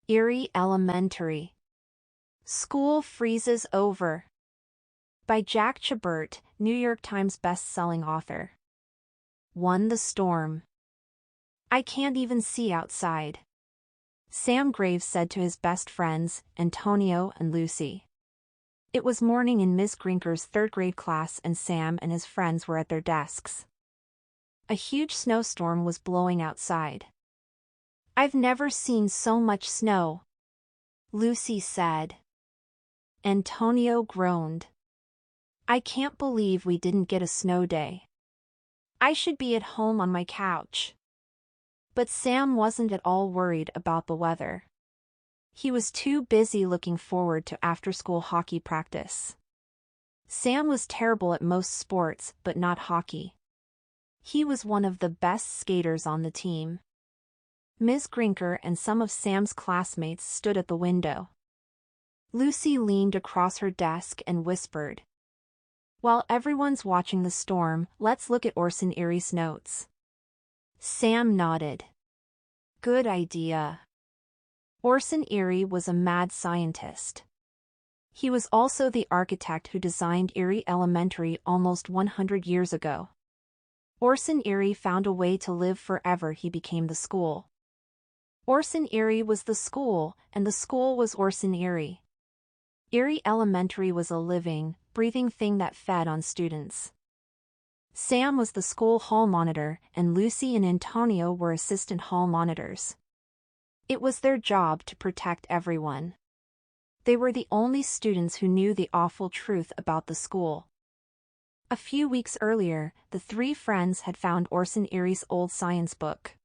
Erie Elementary. School freezes over. By Jack Chabert, New York Times best-selling author. 1. The storm. I can't even see outside, Sam Graves said to his best friends, Antonio and Lucy. It was morning in Miss Grinker's third-grade class and Sam and his friends were at their desks. A huge snowstorm was blowing outside. I've never seen so much snow, Lucy said. Antonio groaned. I can't believe we didn't get a snow day. I should be at home on my couch. But Sam wasn't at all worried about the weather. He was too busy looking forward to after-school hockey practice. Sam was terrible at most sports but not hockey. He was one of the best skaters on the team. Ms. Grinker and some of Sam's classmates stood at the window. Lucy leaned across her desk and whispered, "While everyone's watching the storm, let's look at Orson Erie's notes." Sam nodded. Good idea. Orson Erie was a mad scientist. He was also the architect who designed Erie Elementary almost 100 years ago. Orson Erie found a way to live forever. He became the school. Orson Erie was the school, and the school was Orson Erie. Erie Elementary was a living, breathing thing that fed on students. Sam was the school hall monitor, and Lucy and Antonio were assistant hall monitors. It was their job to protect everyone. They were the only students who knew the awful truth about the school. A few weeks earlier, the three friends had found Orson Erie's old science book.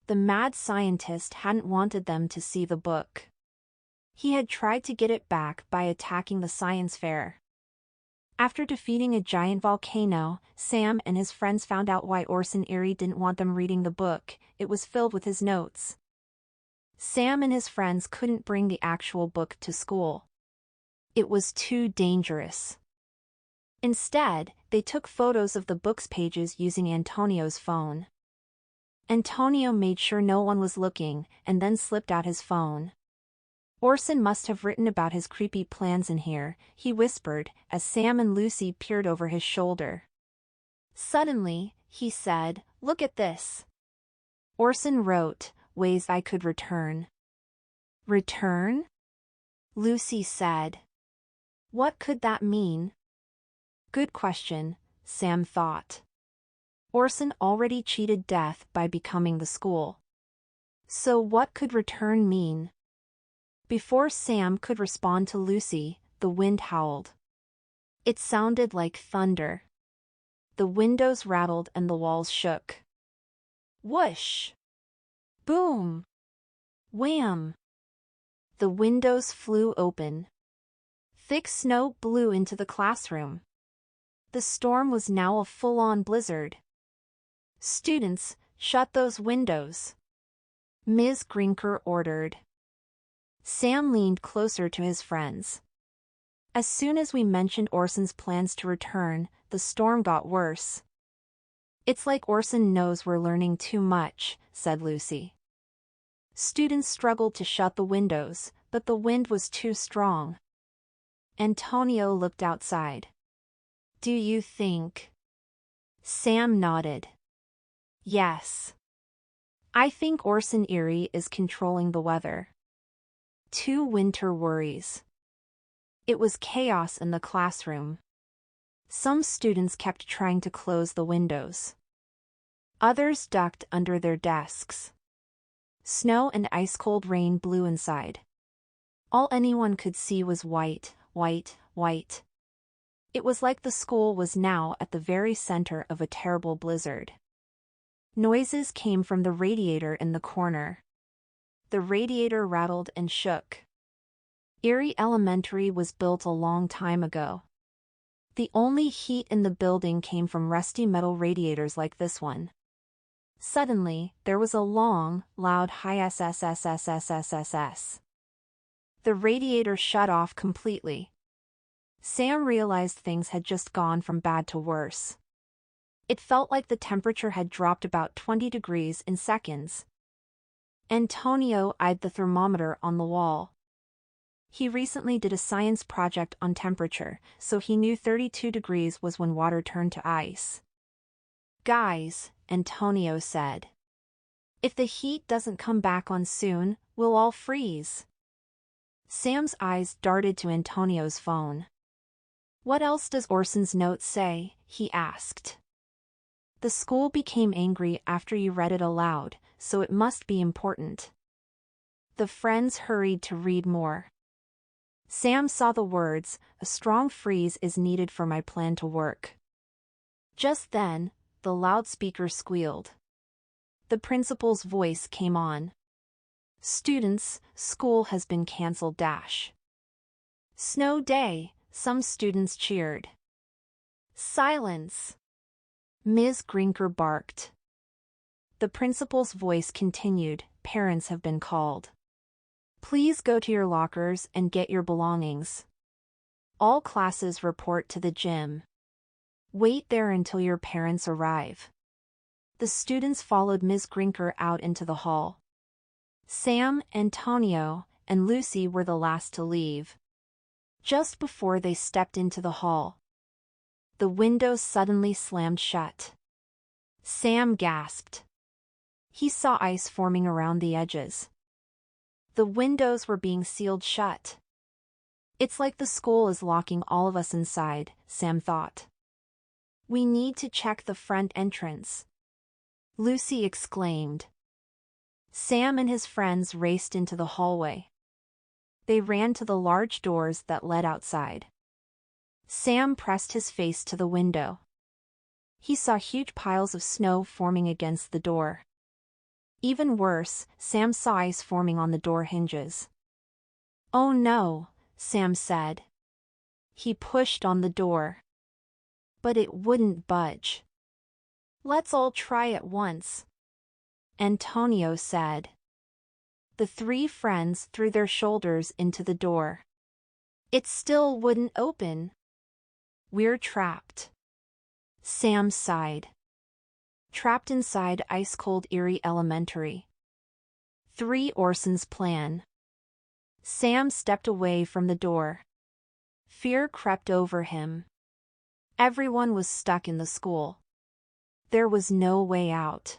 The mad scientist hadn't wanted them to see the book. He had tried to get it back by attacking the science fair. After defeating a giant volcano, Sam and his friends found out why Orson Erie didn't want them reading the book. It was filled with his notes. Sam and his friends couldn't bring the actual book to school. It was too dangerous. Instead, they took photos of the book's pages using Antonio's phone. Antonio made sure no one was looking, and then slipped out his phone. Orson must have written about his creepy plans in here, he whispered, as Sam and Lucy peered over his shoulder. Suddenly, he said, "Look at this." Orson wrote, "Ways I could return." Return? Lucy said. What could that mean? Good question, Sam thought. Orson already cheated death by becoming the school. So what could return mean? Before Sam could respond to Lucy, the wind howled. It sounded like thunder. The windows rattled and the walls shook. Whoosh! Boom! Wham! The windows flew open. Thick snow blew into the classroom. The storm was now a full-on blizzard. Students, shut those windows, Ms. Grinker ordered. Sam leaned closer to his friends. As soon as we mentioned Orson's plans to return, the storm got worse. It's like Orson knows we're learning too much, said Lucy. Students struggled to shut the windows, but the wind was too strong. Antonio looked outside. Do you think? Sam nodded. Yes. I think Orson Erie is controlling the weather. 2 winter worries. It was chaos in the classroom. Some students kept trying to close the windows. Others ducked under their desks. Snow and ice-cold rain blew inside. All anyone could see was white, white, white. It was like the school was now at the very center of a terrible blizzard. Noises came from the radiator in the corner. The radiator rattled and shook. Erie Elementary was built a long time ago. The only heat in the building came from rusty metal radiators like this one. Suddenly, there was a long, loud high SSSSSSSS. The radiator shut off completely. Sam realized things had just gone from bad to worse. It felt like the temperature had dropped about 20 degrees in seconds. Antonio eyed the thermometer on the wall. He recently did a science project on temperature, so he knew 32 degrees was when water turned to ice. Guys, Antonio said. If the heat doesn't come back on soon, we'll all freeze. Sam's eyes darted to Antonio's phone. What else does Orson's note say? He asked. The school became angry after you read it aloud, so it must be important. The friends hurried to read more. Sam saw the words, a strong freeze is needed for my plan to work. Just then, the loudspeaker squealed. The principal's voice came on. Students, school has been cancelled. Snow day, some students cheered. Silence! Ms. Grinker barked. The principal's voice continued, parents have been called. Please go to your lockers and get your belongings. All classes report to the gym. Wait there until your parents arrive. The students followed Ms. Grinker out into the hall. Sam, Antonio, and Lucy were the last to leave. Just before they stepped into the hall, the windows suddenly slammed shut. Sam gasped. He saw ice forming around the edges. The windows were being sealed shut. It's like the school is locking all of us inside, Sam thought. We need to check the front entrance, Lucy exclaimed. Sam and his friends raced into the hallway. They ran to the large doors that led outside. Sam pressed his face to the window. He saw huge piles of snow forming against the door. Even worse, Sam saw ice forming on the door hinges. Oh no, Sam said. He pushed on the door. But it wouldn't budge. Let's all try at once, Antonio said. The three friends threw their shoulders into the door. It still wouldn't open. We're trapped. Sam sighed. Trapped inside ice-cold Erie Elementary. 3 Orson's plan. Sam stepped away from the door. Fear crept over him. Everyone was stuck in the school. There was no way out.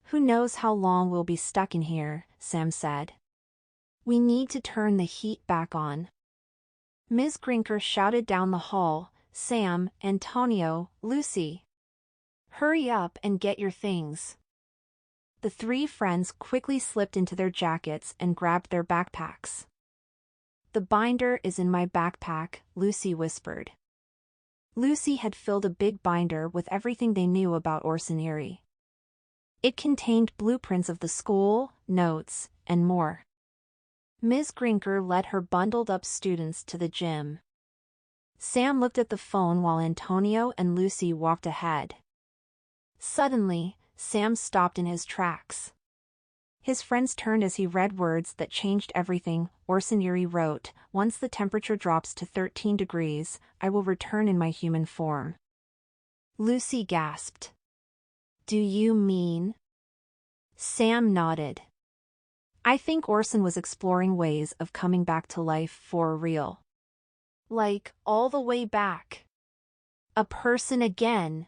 Who knows how long we'll be stuck in here, Sam said. We need to turn the heat back on. Ms. Grinker shouted down the hall, Sam, Antonio, Lucy. Hurry up and get your things. The 3 friends quickly slipped into their jackets and grabbed their backpacks. The binder is in my backpack, Lucy whispered. Lucy had filled a big binder with everything they knew about Orson Erie. It contained blueprints of the school, notes, and more. Ms. Grinker led her bundled-up students to the gym. Sam looked at the phone while Antonio and Lucy walked ahead. Suddenly, Sam stopped in his tracks. His friends turned as he read words that changed everything. Orson Erie wrote, "Once the temperature drops to 13 degrees, I will return in my human form." Lucy gasped. Do you mean? Sam nodded. I think Orson was exploring ways of coming back to life for real. Like, all the way back. A person again.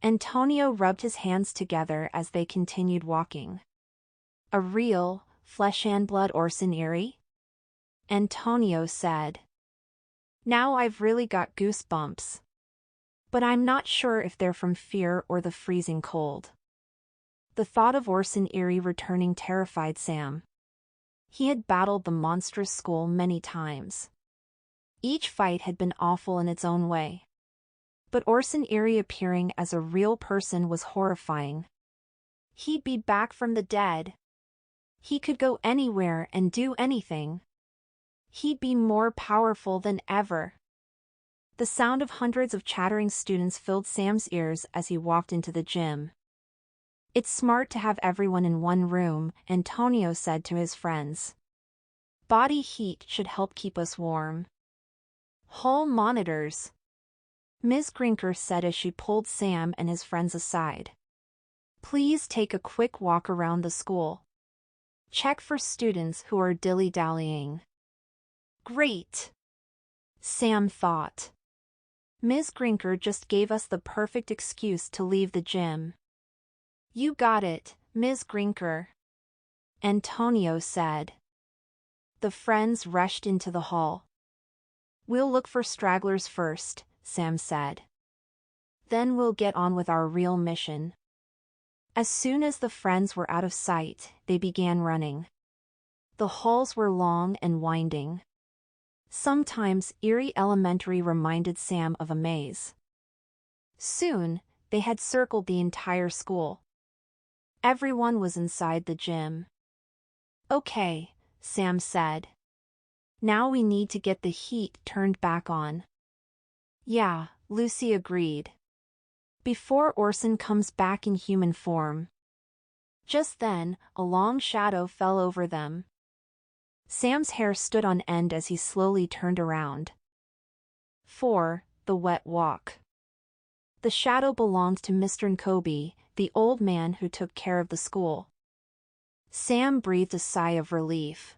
Antonio rubbed his hands together as they continued walking. A real, flesh-and-blood Orson Erie? Antonio said. Now I've really got goosebumps. But I'm not sure if they're from fear or the freezing cold. The thought of Orson Erie returning terrified Sam. He had battled the monstrous school many times. Each fight had been awful in its own way. But Orson Erie appearing as a real person was horrifying. He'd be back from the dead. He could go anywhere and do anything. He'd be more powerful than ever. The sound of hundreds of chattering students filled Sam's ears as he walked into the gym. It's smart to have everyone in one room, Antonio said to his friends. Body heat should help keep us warm. Hall monitors, Ms. Grinker said as she pulled Sam and his friends aside. Please take a quick walk around the school. Check for students who are dilly-dallying. Great, Sam thought. Ms. Grinker just gave us the perfect excuse to leave the gym. You got it, Ms. Grinker, Antonio said. The friends rushed into the hall. We'll look for stragglers first, Sam said. Then we'll get on with our real mission. As soon as the friends were out of sight, they began running. The halls were long and winding. Sometimes Erie Elementary reminded Sam of a maze. Soon, they had circled the entire school. Everyone was inside the gym. Okay, Sam said. Now we need to get the heat turned back on. Yeah, Lucy agreed. Before Orson comes back in human form. Just then, a long shadow fell over them. Sam's hair stood on end as he slowly turned around. 4. The Wet Walk. The shadow belonged to Mr. N'Kobe, the old man who took care of the school. Sam breathed a sigh of relief.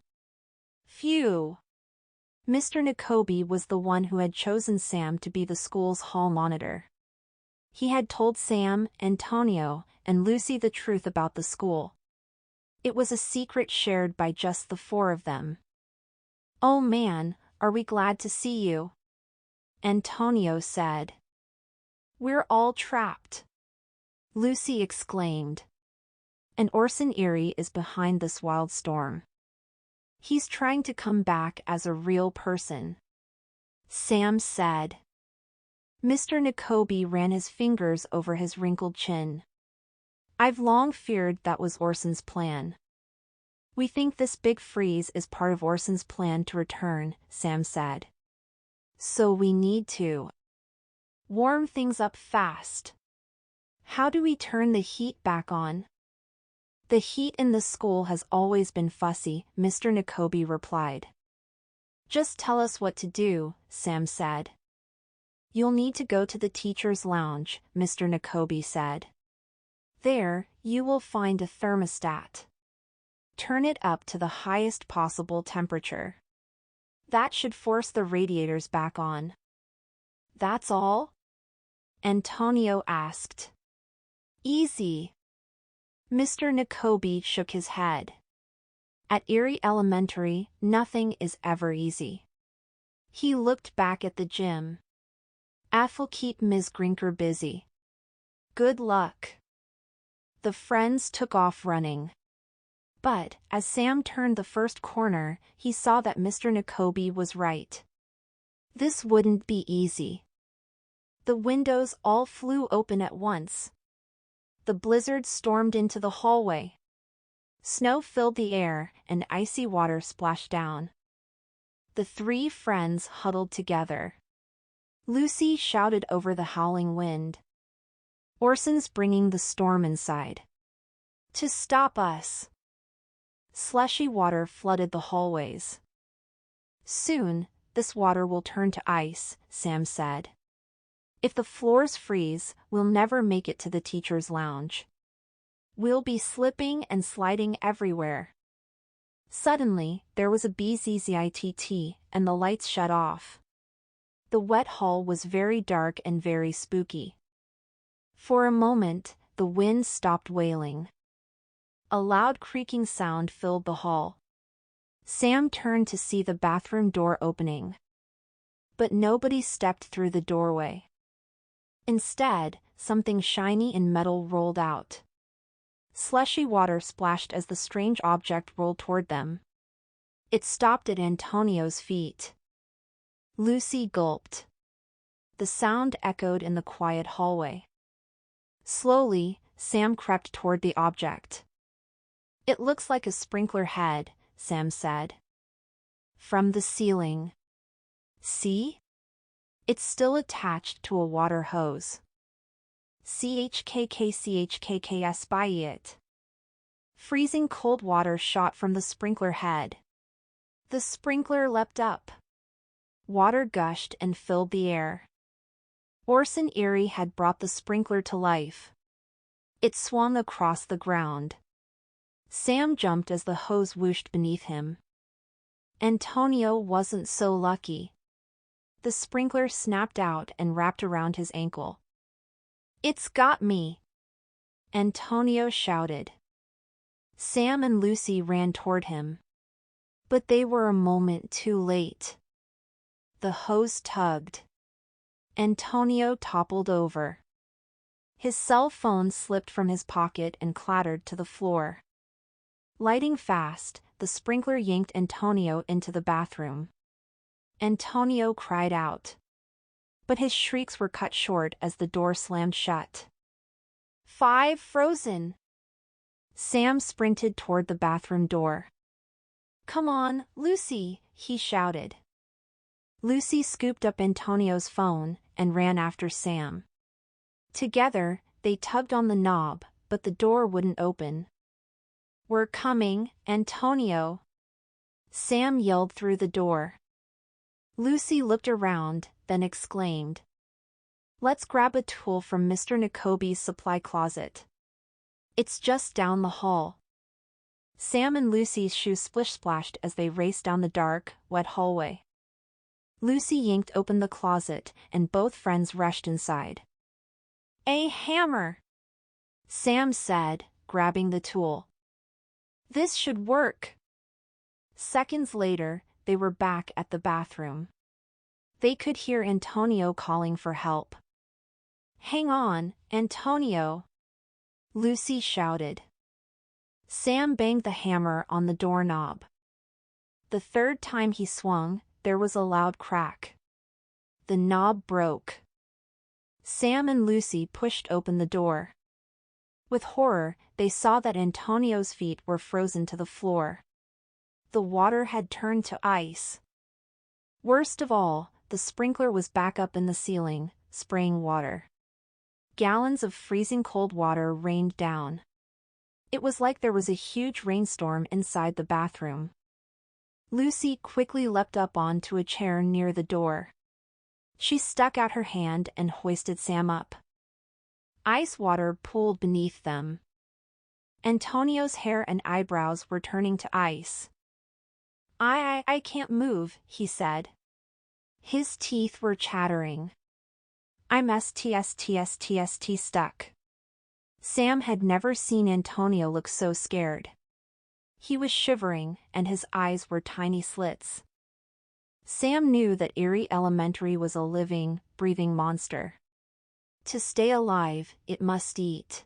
Phew! Mr. N'Kobe was the one who had chosen Sam to be the school's hall monitor. He had told Sam, Antonio, and Lucy the truth about the school. It was a secret shared by just the 4 of them. Oh man, are we glad to see you, Antonio said. We're all trapped, Lucy exclaimed. And Orson Erie is behind this wild storm. He's trying to come back as a real person, Sam said. Mr. N'Kobe ran his fingers over his wrinkled chin. I've long feared that was Orson's plan. We think this big freeze is part of Orson's plan to return, Sam said. So we need to warm things up fast. How do we turn the heat back on? The heat in the school has always been fussy, Mr. N'Kobe replied. Just tell us what to do, Sam said. You'll need to go to the teacher's lounge, Mr. N'Kobe said. There, you will find a thermostat. Turn it up to the highest possible temperature. That should force the radiators back on. That's all? Antonio asked. Easy. Mr. N'Kobe shook his head. At Erie Elementary, nothing is ever easy. He looked back at the gym. I'll keep Ms. Grinker busy. Good luck. The friends took off running. But, as Sam turned the first corner, he saw that Mr. N'Kobe was right. This wouldn't be easy. The windows all flew open at once. The blizzard stormed into the hallway. Snow filled the air, and icy water splashed down. The 3 friends huddled together. Lucy shouted over the howling wind. Orson's bringing the storm inside. To stop us. Slushy water flooded the hallways. Soon, this water will turn to ice, Sam said. If the floors freeze, we'll never make it to the teacher's lounge. We'll be slipping and sliding everywhere. Suddenly, there was a bzzzt, and the lights shut off. The wet hall was very dark and very spooky. For a moment, the wind stopped wailing. A loud creaking sound filled the hall. Sam turned to see the bathroom door opening. But nobody stepped through the doorway. Instead, something shiny and metal rolled out. Slushy water splashed as the strange object rolled toward them. It stopped at Antonio's feet. Lucy gulped. The sound echoed in the quiet hallway. Slowly, Sam crept toward the object. It looks like a sprinkler head, Sam said. From the ceiling. See? It's still attached to a water hose. CHKKS by it. Freezing cold water shot from the sprinkler head. The sprinkler leapt up. Water gushed and filled the air. Orson Erie had brought the sprinkler to life. It swung across the ground. Sam jumped as the hose whooshed beneath him. Antonio wasn't so lucky. The sprinkler snapped out and wrapped around his ankle. "It's got me!" Antonio shouted. Sam and Lucy ran toward him. But they were a moment too late. The hose tugged. Antonio toppled over. His cell phone slipped from his pocket and clattered to the floor. Lighting fast, the sprinkler yanked Antonio into the bathroom. Antonio cried out. But his shrieks were cut short as the door slammed shut. "5 frozen!" Sam sprinted toward the bathroom door. "Come on, Lucy," he shouted. Lucy scooped up Antonio's phone and ran after Sam. Together, they tugged on the knob, but the door wouldn't open. "We're coming, Antonio!" Sam yelled through the door. Lucy looked around, then exclaimed, "Let's grab a tool from Mr. Nakobe's supply closet. It's just down the hall." Sam and Lucy's shoes splish-splashed as they raced down the dark, wet hallway. Lucy yanked open the closet, and both friends rushed inside. "A hammer!" Sam said, grabbing the tool. "This should work." Seconds later, they were back at the bathroom. They could hear Antonio calling for help. "Hang on, Antonio!" Lucy shouted. Sam banged the hammer on the doorknob. The third time he swung, there was a loud crack. The knob broke. Sam and Lucy pushed open the door. With horror, they saw that Antonio's feet were frozen to the floor. The water had turned to ice. Worst of all, the sprinkler was back up in the ceiling, spraying water. Gallons of freezing cold water rained down. It was like there was a huge rainstorm inside the bathroom. Lucy quickly leapt up onto a chair near the door. She stuck out her hand and hoisted Sam up. Ice water pooled beneath them. Antonio's hair and eyebrows were turning to ice. I can't move," he said. His teeth were chattering. "I'm STSTSTST stuck." Sam had never seen Antonio look so scared. He was shivering, and his eyes were tiny slits. Sam knew that Erie Elementary was a living, breathing monster. To stay alive, it must eat.